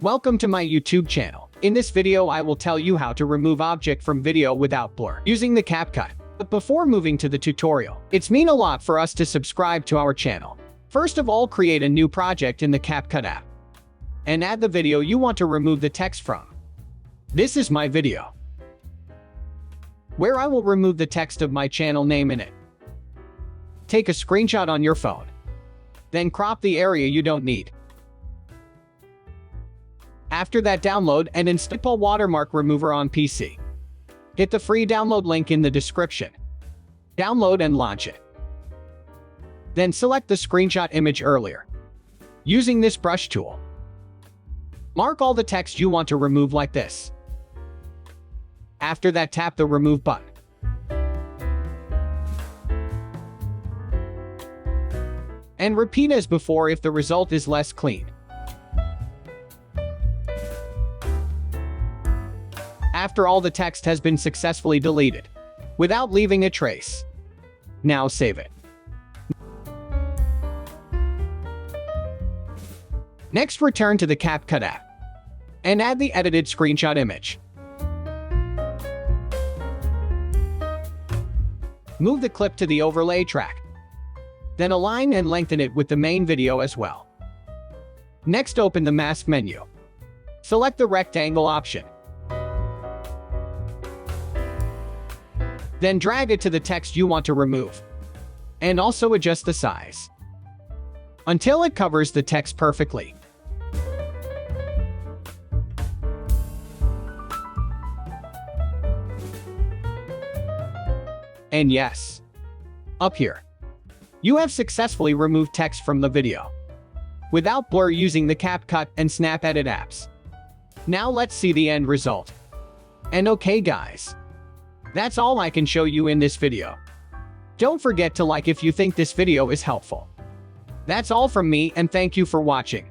Welcome to my YouTube channel. In this video I will tell you how to remove object from video without blur using the CapCut. But before moving to the tutorial, it's mean a lot for us to subscribe to our channel. First of all, create a new project in the CapCut app and add the video you want to remove the text from. This is my video, where I will remove the text of my channel name in it. Take a screenshot on your phone, then crop the area you don't need. After that, download and install HitPaw Watermark Remover on PC. Hit the free download link in the description. Download and launch it. Then select the screenshot image earlier. Using this brush tool, mark all the text you want to remove like this. After that, tap the remove button. And repeat as before if the result is less clean. After all the text has been successfully deleted, without leaving a trace. Now save it. Next, return to the CapCut app and add the edited screenshot image. Move the clip to the overlay track. Then align and lengthen it with the main video as well. Next, open the mask menu. Select the rectangle option. Then drag it to the text you want to remove. And also adjust the size until it covers the text perfectly. And yes, up here, you have successfully removed text from the video without blur using the CapCut and Snap Edit apps. Now let's see the end result. And okay guys, that's all I can show you in this video. Don't forget to like if you think this video is helpful. That's all from me, and thank you for watching.